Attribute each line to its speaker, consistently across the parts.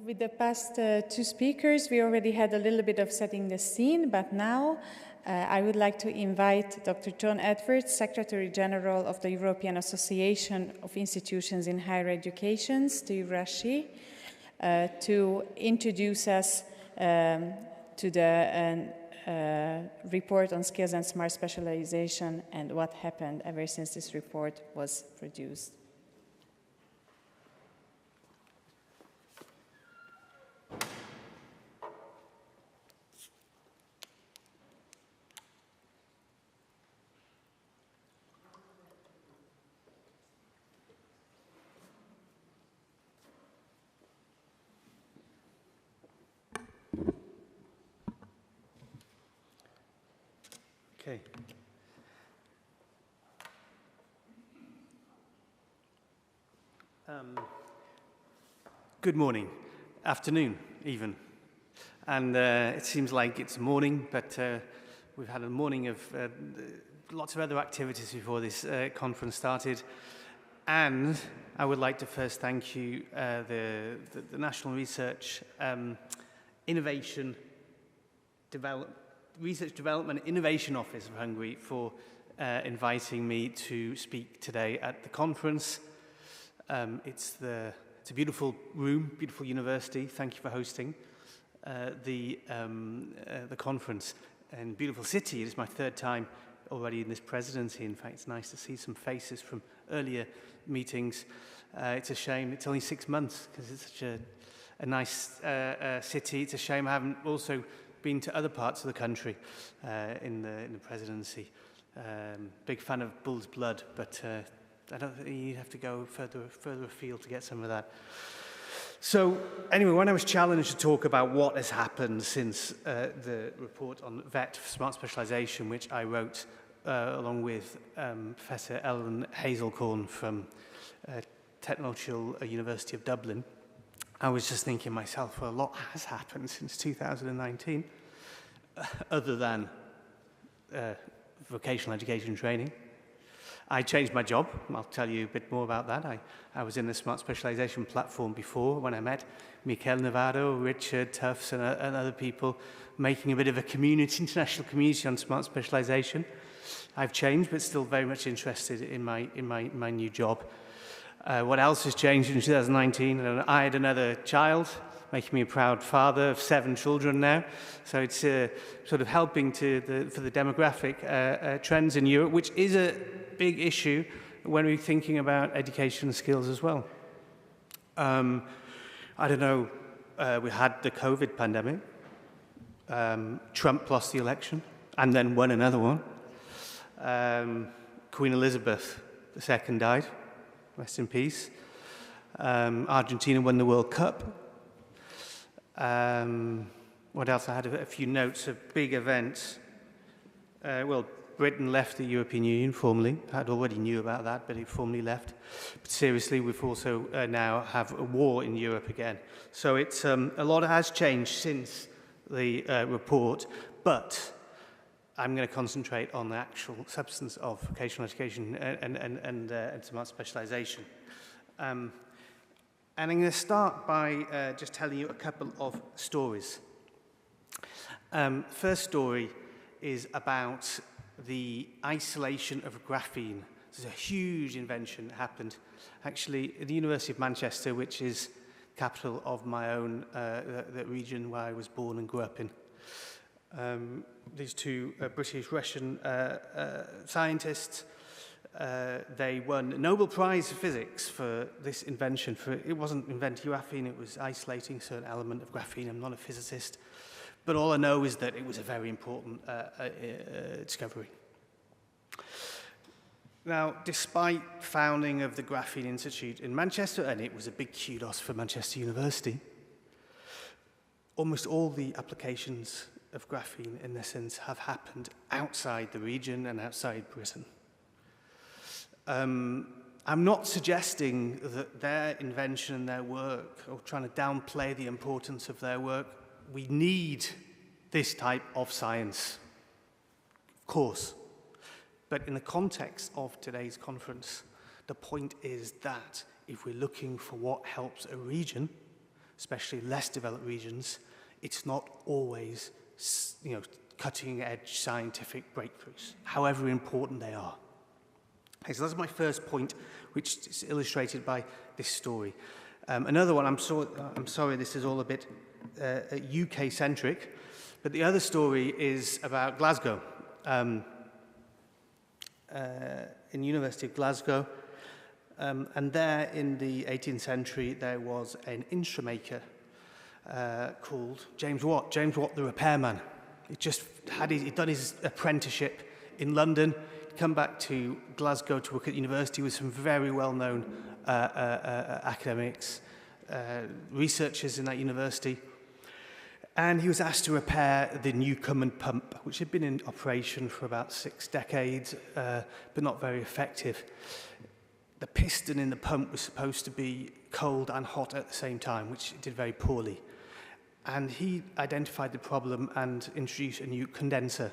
Speaker 1: With the past two speakers, we already had a little bit of setting the scene, but now I would like to invite Dr. John Edwards, Secretary General of the European Association of Institutions in Higher Education, the EURASHE, to introduce us to the report on skills and smart specialization and what happened ever since this report was produced.
Speaker 2: Okay. Good morning, afternoon even. And it seems like it's morning, but we've had a morning of lots of other activities before this conference started. And I would like to first thank you, the National Research Research Development Innovation Office of Hungary for inviting me to speak today at the conference. It's a beautiful room, beautiful university. Thank you for hosting the conference. And beautiful city. It is my third time already in this presidency. In fact, it's nice to see some faces from earlier meetings. It's a shame it's only 6 months because it's such a nice city. It's a shame I haven't also been to other parts of the country in the presidency. Big fan of bull's blood, but I don't think you have to go further afield to get some of that. So anyway, when I was challenged to talk about what has happened since the report on VET, Smart Specialization, which I wrote along with Professor Ellen Hazelcorn from Technological University of Dublin, I was just thinking myself, well, a lot has happened since 2019, other than vocational education and training. I changed my job. I'll tell you a bit more about that. I was in the Smart Specialization platform before when I met Mikel Navarro, Richard Tufts, and other people making a bit of a community, international community on smart specialization. I've changed, but still very much interested in my new job. What else has changed in 2019? I had another child, making me a proud father of 7 children now. So it's sort of helping for the demographic trends in Europe, which is a big issue when we're thinking about education skills as well. I don't know, we had the COVID pandemic. Trump lost the election and then won another one. Queen Elizabeth II died. Rest in peace. Argentina won the World Cup. What else? I had a few notes of big events. Well, Britain left the European Union formally. I already knew about that, but it formally left. But seriously, we've also now have a war in Europe again. So it's a lot has changed since the report, but I'm going to concentrate on the actual substance of vocational education and smart specialization. And I'm going to start by just telling you a couple of stories. First story is about the isolation of graphene. There's a huge invention that happened actually at the University of Manchester, which is capital of my own the region where I was born and grew up in. These two British-Russian scientists, they won a Nobel Prize for Physics for this invention. It wasn't inventing graphene, it was isolating a certain element of graphene. I'm not a physicist, but all I know is that it was a very important discovery. Now, despite founding of the Graphene Institute in Manchester, and it was a big kudos for Manchester University, almost all the applications of graphene in this sense have happened outside the region and outside Britain. I'm not suggesting that their invention and their work, or trying to downplay the importance of their work. We need this type of science, of course. But in the context of today's conference, the point is that if we're looking for what helps a region, especially less developed regions, it's not always, cutting-edge scientific breakthroughs, however important they are. Okay, so that's my first point, which is illustrated by this story. Another one, I'm sorry this is all a bit UK-centric, but the other story is about Glasgow. In the University of Glasgow, and there in the 18th century there was an instrument maker called James Watt the repairman. He'd done his apprenticeship in London, come back to Glasgow to work at university with some very well-known academics, researchers in that university. And he was asked to repair the Newcomen pump, which had been in operation for about 6 decades, but not very effective. The piston in the pump was supposed to be cold and hot at the same time, which it did very poorly. And he identified the problem and introduced a new condenser,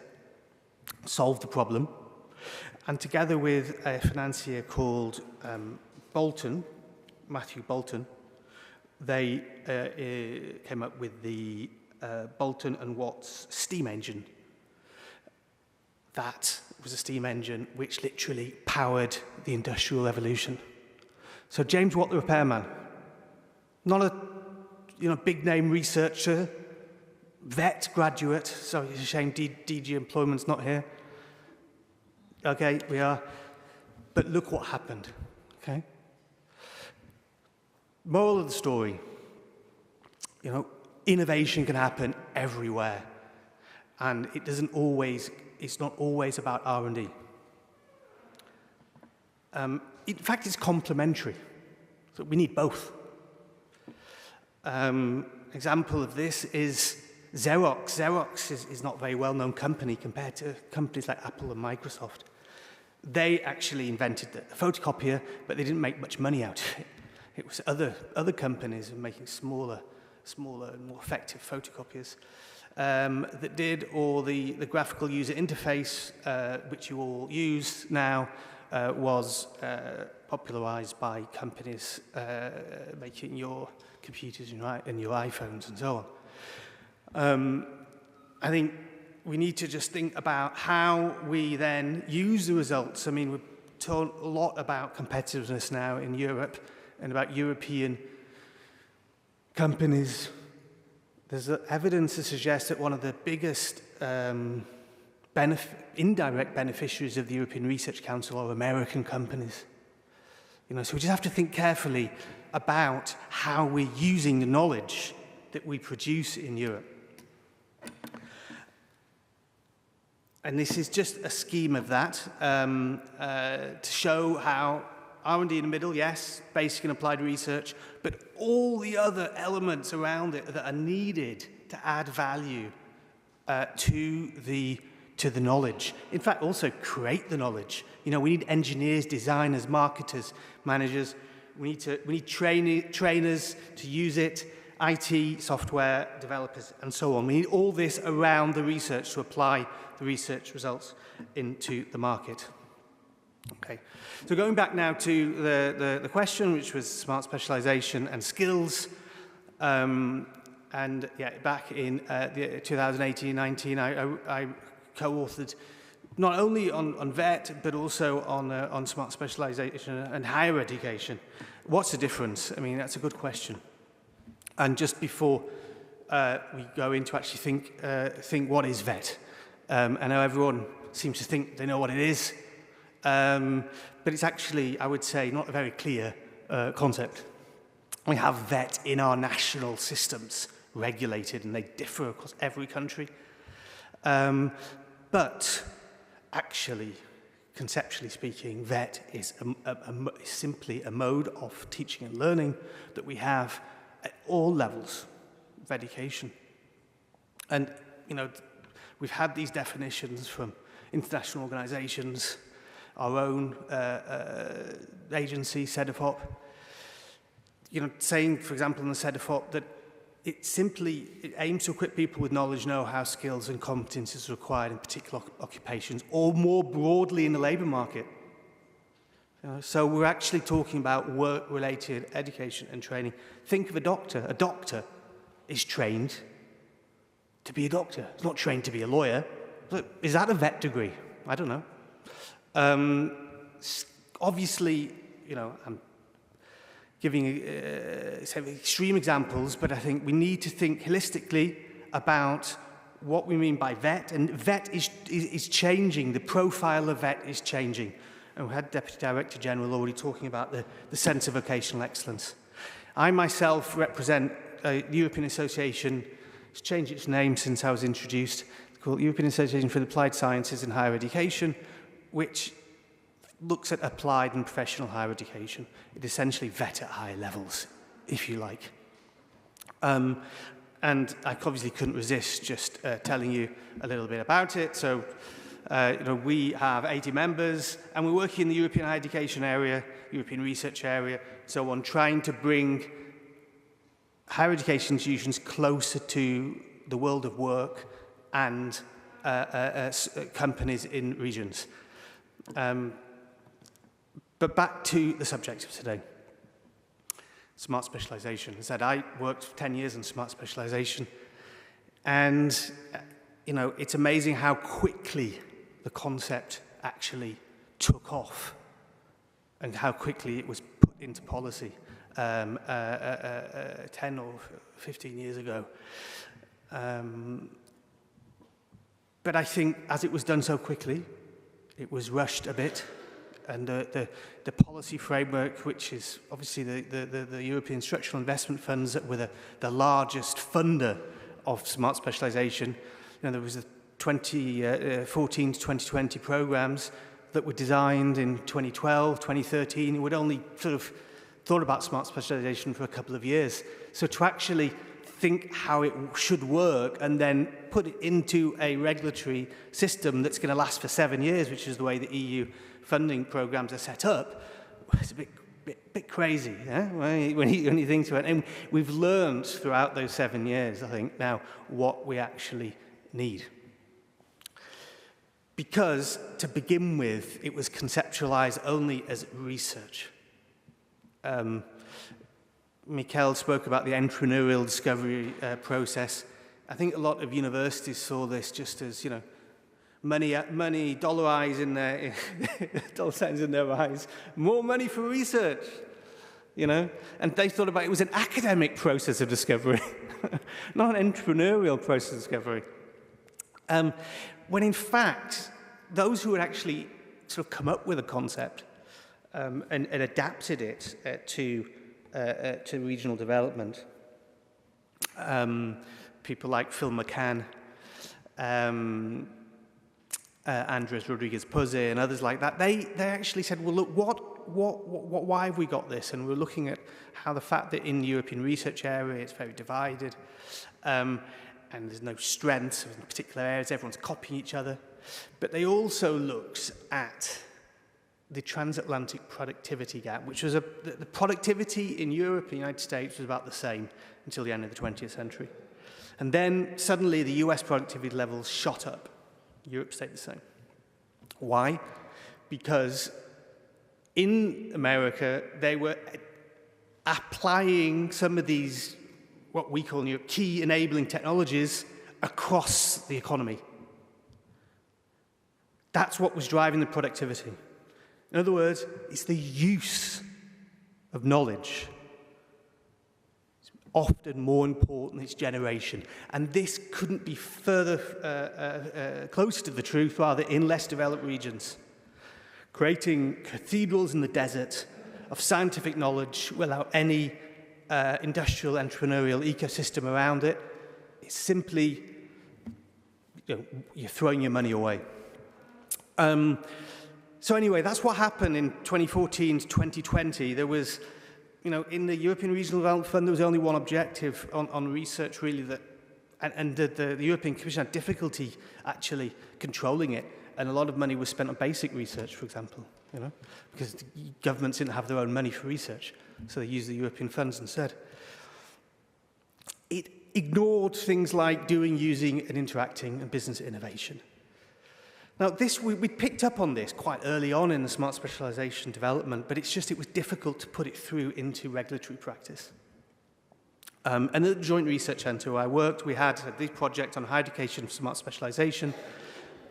Speaker 2: solved the problem. And together with a financier called Matthew Boulton, they came up with the Boulton and Watt's steam engine. That was a steam engine which literally powered the Industrial Revolution. So James Watt the repairman, not a big name researcher, vet graduate. Sorry, it's a shame DG Employment's not here. Okay, we are. But look what happened. Okay. Moral of the story. Innovation can happen everywhere, and it's not always about R&D. In fact, it's complementary, so we need both. Example of this is Xerox. Xerox is not a very well-known company compared to companies like Apple and Microsoft. They actually invented the photocopier, but they didn't make much money out of it. It was other companies making smaller and more effective photocopiers that did, or the graphical user interface, which you all use now, was popularized by companies making your computers and your iPhones and so on. I think we need to just think about how we then use the results. I mean, we've talked a lot about competitiveness now in Europe and about European companies. There's evidence to suggest that one of the biggest indirect beneficiaries of the European Research Council are American companies. So we just have to think carefully about how we're using the knowledge that we produce in Europe. And this is just a scheme of that to show how R&D in the middle, yes, basic and applied research, but all the other elements around it that are needed to add value to the knowledge. In fact, also create the knowledge. We need engineers, designers, marketers, managers. We need trainers to use it, IT, software developers, and so on. We need all this around the research to apply the research results into the market. Okay, so going back now to the question, which was smart specialization and skills, and yeah, back in 2018-19, I co-authored not only on VET, but also on smart specialization and higher education. What's the difference? I mean, that's a good question. And just before we go into actually think what is VET, I know everyone seems to think they know what it is. But it's actually, I would say, not a very clear concept. We have VET in our national systems regulated, and they differ across every country. But actually, conceptually speaking, VET is simply a mode of teaching and learning that we have at all levels of education. And, we've had these definitions from international organizations, our own agency, CEDEFOP, saying, for example, in the CEDEFOP, that it aims to equip people with knowledge, know-how, skills and competences required in particular occupations, or more broadly in the labour market. So we're actually talking about work-related education and training. Think of a doctor. A doctor is trained to be a doctor. He's not trained to be a lawyer. But is that a vet degree? I don't know. Obviously, I'm giving extreme examples, but I think we need to think holistically about what we mean by vet, and vet is changing. The profile of vet is changing. And we had Deputy Director General already talking about the sense of vocational excellence. I myself represent a European Association. It's changed its name since I was introduced. It's called European Association for the Applied Sciences in Higher Education, which looks at applied and professional higher education. It essentially vet at higher levels, if you like. And I obviously couldn't resist just telling you a little bit about it. So, we have 80 members, and we're working in the European higher education area, European research area, so on, trying to bring higher education institutions closer to the world of work and companies in regions. But back to the subject of today. Smart specialization. As I said, I worked for 10 years in smart specialization, and it's amazing how quickly the concept actually took off and how quickly it was put into policy 10 or 15 years ago. But I think as it was done so quickly, it was rushed a bit. And the policy framework, which is obviously the European structural investment funds that were the largest funder of smart specialization. There was the 2014 to 2020 programs that were designed in 2012, 2013. We'd only sort of thought about smart specialization for a couple of years. So to actually think how it should work and then put it into a regulatory system that's going to last for 7 years, which is the way the EU funding programs are set up, it's a bit crazy, when you think to it. And we've learned throughout those 7 years, I think, now what we actually need. Because to begin with, it was conceptualized only as research. Mikhail spoke about the entrepreneurial discovery process. I think a lot of universities saw this just as, money, dollar eyes in their, dollar signs in their eyes, more money for research, and they thought about it was an academic process of discovery, not an entrepreneurial process of discovery. When in fact, those who had actually sort of come up with a concept and adapted it to regional development, people like Phil McCann, Andres Rodriguez-Puze and others like that, they actually said, well, look, why have we got this? And we're looking at how the fact that in the European research area it's very divided, and there's no strength in particular areas, everyone's copying each other. But they also looked at the transatlantic productivity gap, which was the productivity in Europe and the United States was about the same until the end of the 20th century. And then suddenly the US productivity levels shot up. Europe stayed the same. Why? Because in America, they were applying some of these, what we call key enabling technologies across the economy. That's what was driving the productivity. In other words, it's the use of knowledge. It's often more important than its generation. And this couldn't be further closer to the truth, rather, in less developed regions. Creating cathedrals in the desert of scientific knowledge without any industrial entrepreneurial ecosystem around it, it's simply, you're throwing your money away. So anyway, that's what happened in 2014 to 2020. There was, in the European Regional Development Fund, there was only one objective on research, really, and the European Commission had difficulty actually controlling it. And a lot of money was spent on basic research, for example, because governments didn't have their own money for research, so they used the European funds instead. It ignored things like doing, using, and interacting, and business innovation. Now, we picked up on this quite early on in the smart specialization development, but it was difficult to put it through into regulatory practice. And at the Joint Research Centre where I worked, we had this project on higher education for smart specialization,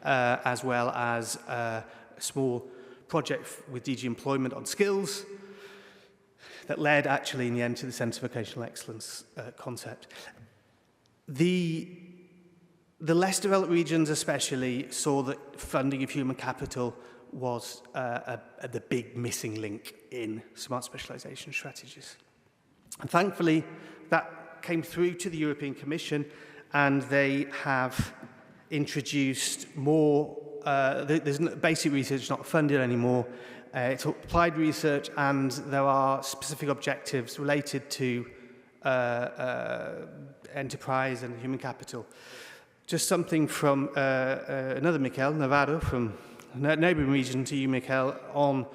Speaker 2: as well as a small project with DG Employment on skills that led actually in the end to the Centre for Vocational Excellence concept. The less developed regions especially saw that funding of human capital was the big missing link in smart specialization strategies. And thankfully, that came through to the European Commission, and they have introduced more, there's basic research not funded anymore, it's applied research, and there are specific objectives related to enterprise and human capital. Just something from another Mikel, Navarro, from a neighbouring region to you, Mikel, on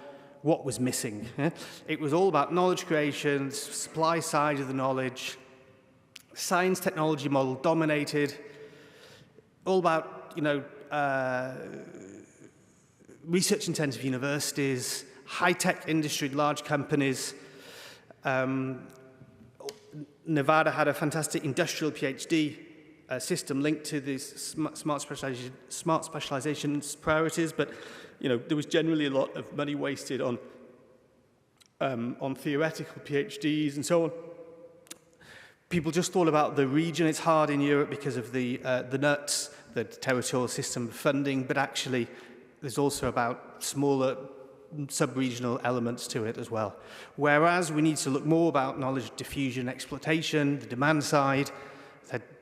Speaker 2: what was missing. It was all about knowledge creation, supply side of the knowledge, science technology model dominated, all about, research intensive universities, high-tech industry, large companies. Nevada had a fantastic industrial PhD system linked to the smart specialization priorities, but there was generally a lot of money wasted on theoretical PhDs and so on. People just thought about the region. It's hard in Europe because of the NUTS, the territorial system of funding, but actually there's also about smaller sub-regional elements to it as well. Whereas we need to look more about knowledge diffusion, exploitation, the demand side,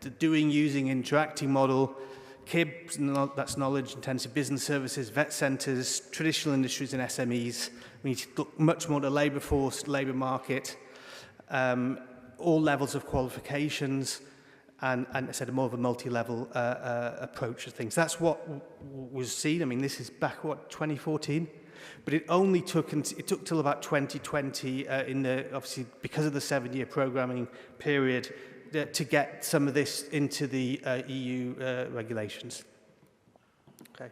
Speaker 2: the doing, using, interacting model, KIBs, that's knowledge-intensive business services, vet centres, traditional industries and SMEs. We need to look much more at the labour force, labour market, all levels of qualifications, and I said more of a multi-level approach to things. That's what was seen. I mean, this is back, 2014? But it only took till about 2020, obviously because of the 7-year programming period, to get some of this into the EU regulations. Okay.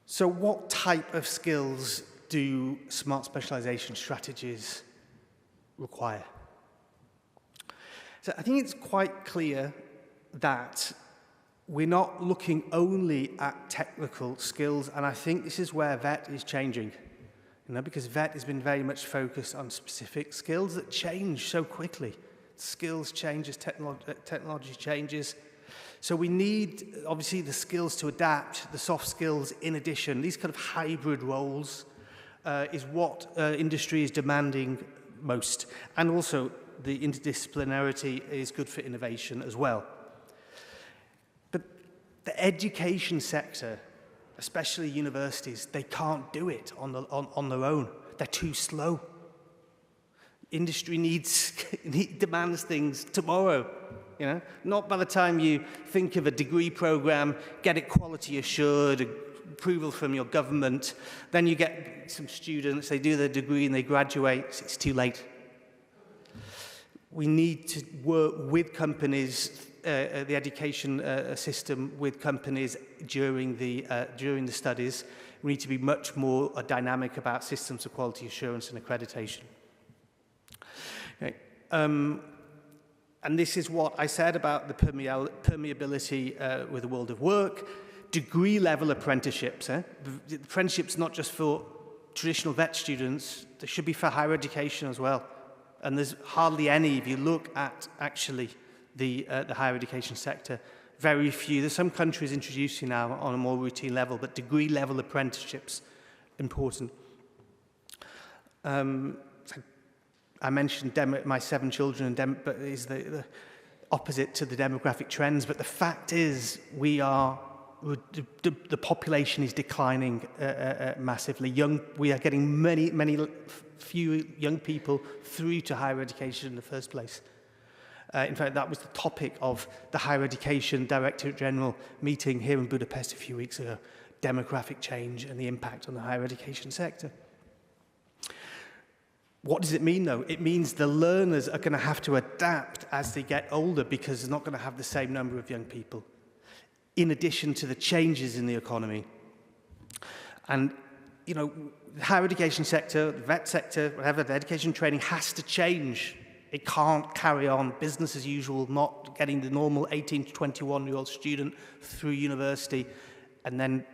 Speaker 2: So what type of skills do smart specialization strategies require? So I think it's quite clear that we're not looking only at technical skills, and I think this is where VET is changing. Because VET has been very much focused on specific skills that change so quickly. Skills changes, technology changes. So we need, obviously, the skills to adapt, the soft skills in addition. These kind of hybrid roles is what industry is demanding most. And also, the interdisciplinarity is good for innovation as well. But the education sector, especially universities, they can't do it on their own. They're too slow. Industry demands things tomorrow, Not by the time you think of a degree program, get it quality assured, approval from your government, then you get some students, they do their degree and they graduate, it's too late. We need to work with companies, the education system with companies during the studies. We need to be much more dynamic about systems of quality assurance and accreditation. Okay. And this is what I said about the permeability with the world of work. Degree-level apprenticeships. The apprenticeships not just for traditional vet students, they should be for higher education as well. And there's hardly any, if you look at actually the higher education sector, very few. There's some countries introducing now on a more routine level, but degree-level apprenticeships, important. I mentioned my 7 children, but is the opposite to the demographic trends. But the fact is, the population is declining massively. We are getting few young people through to higher education in the first place. In fact, that was the topic of the Higher Education Directorate General meeting here in Budapest a few weeks ago. Demographic change and the impact on the higher education sector. What does it mean, though? It means the learners are going to have to adapt as they get older because they're not going to have the same number of young people. in addition to the changes in the economy. And, you know, the higher education sector, the vet sector, whatever, the education training has to change. It can't carry on business as usual, not getting the normal 18 to 21-year-old student through university and then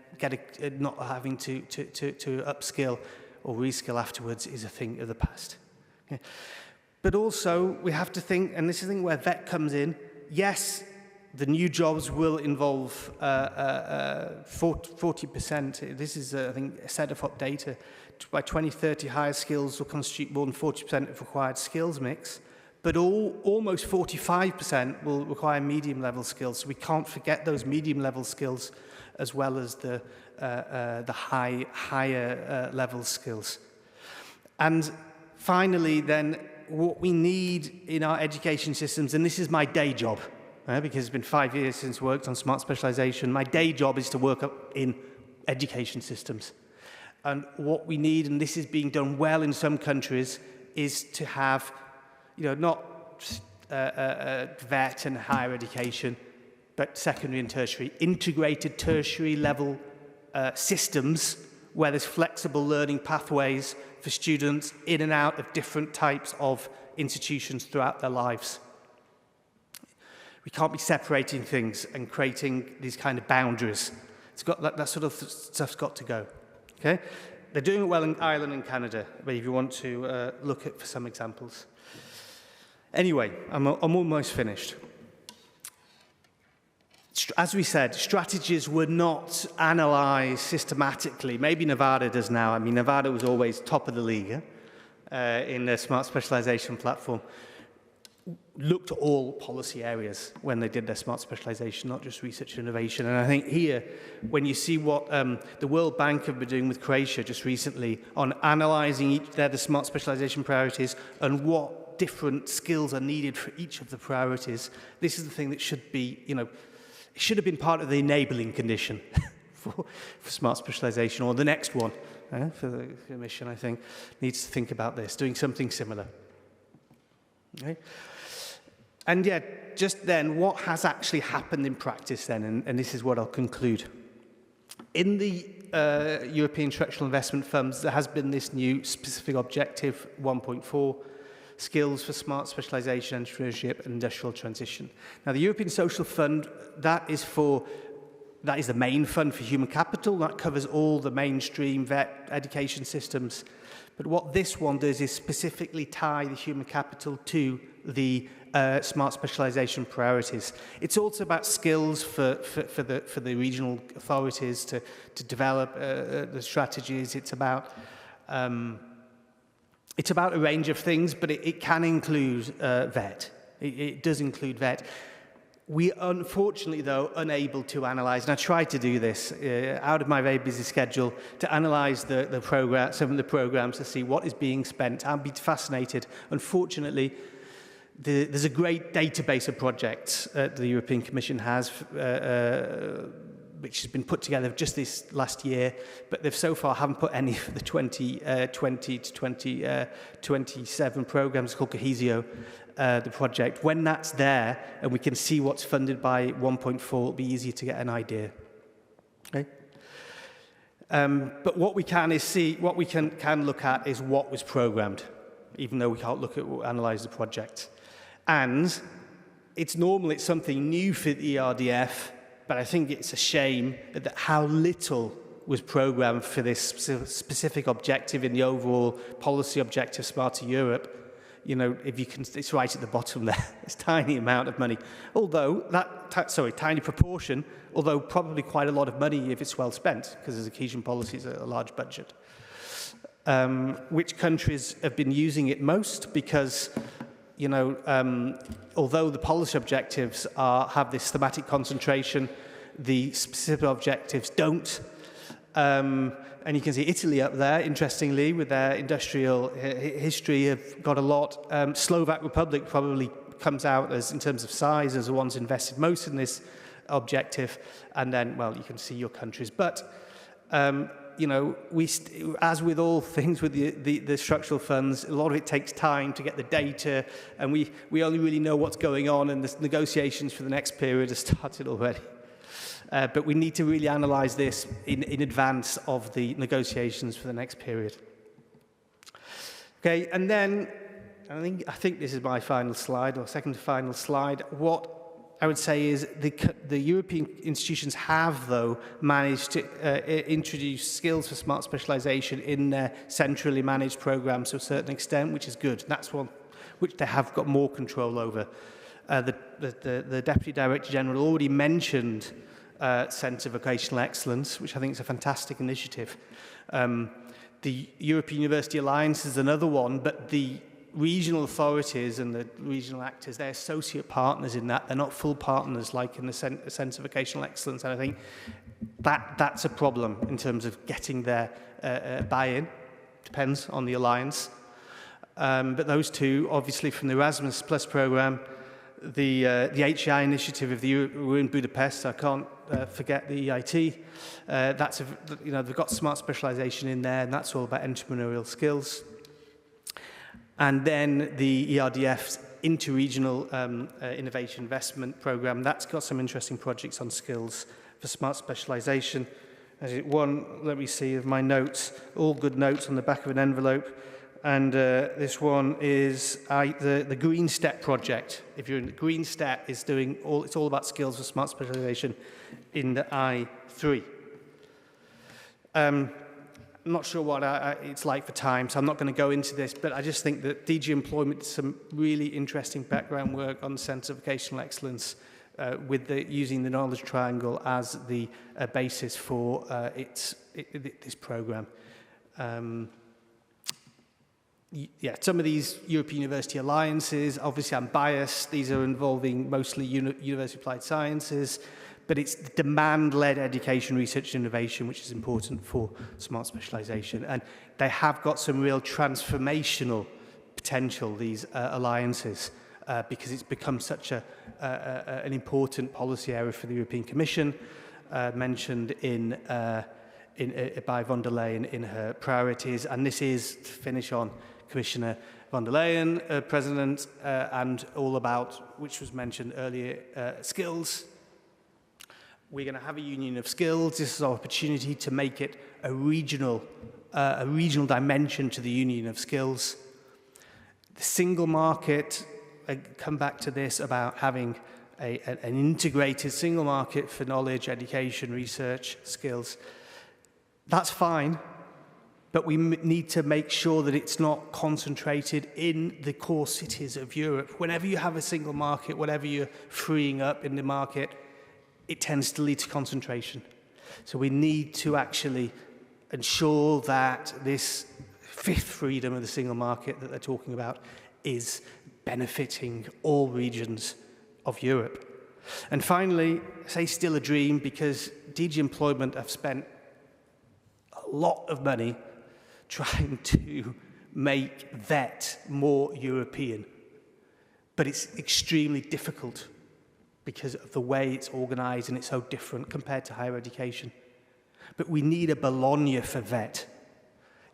Speaker 2: not having to upskill or reskill afterwards is a thing of the past. Okay. But also, we have to think, and this is the thing where vet comes in, yes, the new jobs will involve 40%. This is, I think, a set of data. By 2030, higher skills will constitute more than 40% of required skills mix, but almost 45% will require medium-level skills. So we can't forget those medium-level skills as well as the higher level skills. And finally, then, what we need in our education systems, and this is my day job, because it's been 5 years since I worked on smart specialization. My day job is to work up in education systems. And what we need, and this is being done well in some countries, is to have, you know, not vet and higher education, but secondary and tertiary, integrated tertiary level systems where there's flexible learning pathways for students in and out of different types of institutions throughout their lives. We can't be separating things and creating these kind of boundaries. It's got that sort of stuff's got to go. Okay, they're doing it well in Ireland and Canada, but if you want to look at for some examples. Anyway, I'm almost finished. As we said, strategies were not analysed systematically. Maybe Nevada does now. I mean, Nevada was always top of the league in the Smart Specialization platform. Looked at all policy areas when they did their smart specialization, not just research and innovation. And I think here, when you see what the World Bank have been doing with Croatia just recently on analysing the smart specialization priorities and what different skills are needed for each of the priorities, this is the thing that should be, you know, it should have been part of the enabling condition for smart specialization, or the next one for the Commission, I think, needs to think about this, doing something similar. Okay. And yeah, just then, what has actually happened in practice then, and this is what I'll conclude. In the European Structural Investment Funds, there has been this new specific objective, 1.4, skills for smart specialization, entrepreneurship, and industrial transition. Now, the European Social Fund, that is the main fund for human capital. That covers all the mainstream vet education systems. But what this one does is specifically tie the human capital to the smart specialization priorities. It's also about skills for the regional authorities to develop the strategies. It's about a range of things, but it can include vet. It does include vet. We are, unfortunately, though, unable to analyse, and I tried to do this out of my very busy schedule, to analyse some of the programmes to see what is being spent. I'd be fascinated. Unfortunately, there's a great database of projects the European Commission has, which has been put together just this last year, but they've so far haven't put any of the 2020 to 2027 programmes called Cohesio, the project. When that's there and we can see what's funded by 1.4, it'll be easier to get an idea. Okay? But what we can is see, what we can look at is what was programmed, even though we can't look at or analyse the project. And it's something new for the ERDF, but I think it's a shame that how little was programmed for this specific objective in the overall policy objective, Smarter Europe. You know, if you can, it's right at the bottom there. It's a tiny amount of money. Although, tiny proportion, although probably quite a lot of money if it's well spent, because the cohesion policy is a large budget. Which countries have been using it most? Because, you know, although the policy objectives have this thematic concentration, the specific objectives don't. And you can see Italy up there, interestingly, with their industrial history, have got a lot. Slovak Republic probably comes out as, in terms of size, as the ones invested most in this objective. And then, well, you can see your countries. But, you know, as with all things with the structural funds, a lot of it takes time to get the data, and we only really know what's going on, and the negotiations for the next period have started already. But we need to really analyse this in advance of the negotiations for the next period. Okay, and then I think this is my final slide, or second to final slide. What I would say is the European institutions have, though, managed to introduce skills for smart specialisation in their centrally managed programmes to a certain extent, which is good. That's one which they have got more control over. The Deputy Director General already mentioned Centre of Vocational Excellence, which I think is a fantastic initiative. The European University Alliance is another one, but the regional authorities and the regional actors, they're associate partners in that. They're not full partners like in the Centre of Vocational Excellence. And I think that's a problem in terms of getting their buy-in. Depends on the alliance. But those two, obviously from the Erasmus Plus programme, the HEI initiative of we're in Budapest, I can't forget the EIT. They've got smart specialisation in there, and that's all about entrepreneurial skills. And then the ERDF's Interregional Innovation Investment Programme, that's got some interesting projects on skills for smart specialisation. One, let me see, of my notes, all good notes on the back of an envelope. And this one is the Green Step project. If you're in the Green Step, it's all about skills for smart specialisation in the I3. I'm not sure what it's like for time, so I'm not going to go into this, but I just think that DG Employment did some really interesting background work on the Centre of Vocational Excellence using the knowledge triangle as the basis for this programme. Yeah, some of these European University Alliances, obviously I'm biased, these are involving mostly University Applied Sciences, but it's demand-led education, research and innovation, which is important for smart specialisation. And they have got some real transformational potential, these alliances, because it's become such an important policy area for the European Commission, mentioned by von der Leyen in her priorities. And this is, to finish on, Commissioner von der Leyen, President, and all about, which was mentioned earlier, skills. We're going to have a union of skills. This is our opportunity to make it a regional dimension to the union of skills. The single market, I come back to this about having an integrated single market for knowledge, education, research, skills. That's fine, but we need to make sure that it's not concentrated in the core cities of Europe. Whenever you have a single market, whatever you're freeing up in the market, it tends to lead to concentration. So we need to actually ensure that this fifth freedom of the single market that they're talking about is benefiting all regions of Europe. And finally, I say still a dream because DG Employment have spent a lot of money trying to make VET more European. But it's extremely difficult because of the way it's organised and it's so different compared to higher education. But we need a Bologna for VET.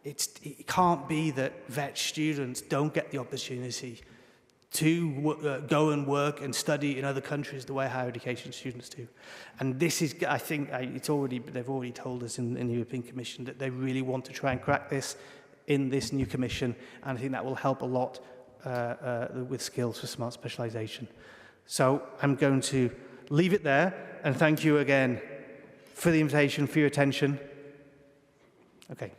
Speaker 2: It can't be that VET students don't get the opportunity to go and work and study in other countries the way higher education students do. And this is, I think, they've already told us in the European Commission that they really want to try and crack this in this new Commission, and I think that will help a lot with skills for smart specialisation. So I'm going to leave it there, and thank you again for the invitation, for your attention. Okay.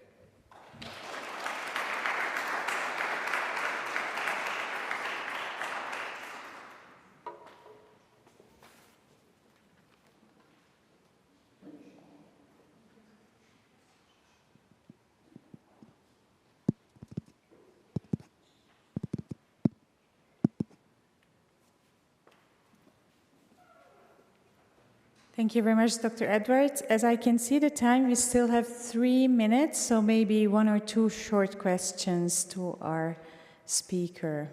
Speaker 1: Thank you very much, Dr. Edwards. As I can see the time, we still have 3 minutes, so maybe 1 or 2 short questions to our speaker.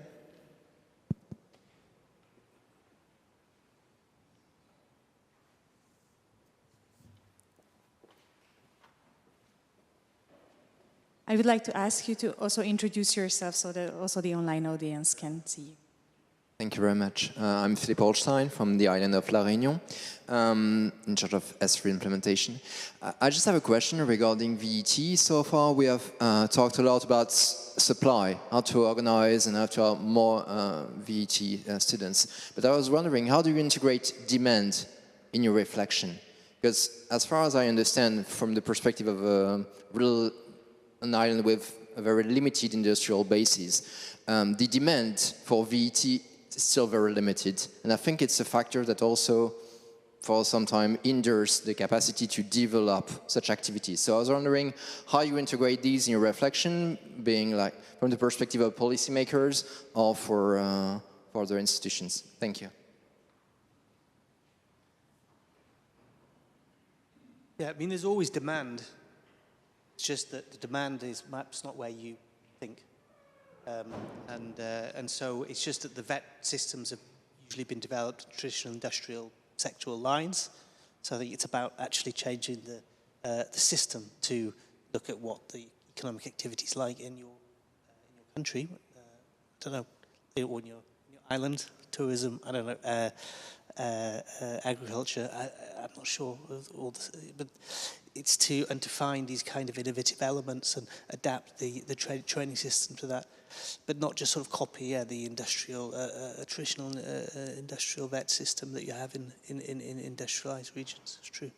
Speaker 1: I would like to ask you to also introduce yourself so that also the online audience can see you.
Speaker 3: Thank you very much. I'm Philippe Holstein from the island of La Réunion, in charge of S3 implementation. I just have a question regarding VET. So far we have talked a lot about supply, how to organize and how to have more VET students. But I was wondering, how do you integrate demand in your reflection? Because as far as I understand, from the perspective of an island with a very limited industrial basis, the demand for VET is still very limited. And I think it's a factor that also, for some time, hinders the capacity to develop such activities. So I was wondering how you integrate these in your reflection, being like from the perspective of policymakers or for other institutions. Thank you.
Speaker 2: Yeah, I mean, there's always demand. It's just that the demand is perhaps not where you think. And so it's just that the VET systems have usually been developed in traditional industrial sectoral lines. So I think it's about actually changing the system to look at what the economic activity is like in your country. I don't know, or in your island, tourism, I don't know, agriculture, I'm not sure, but it's to find these kind of innovative elements and adapt the training system to that, but not just sort of copy the industrial, traditional industrial VET system that you have in industrialized regions. It's true.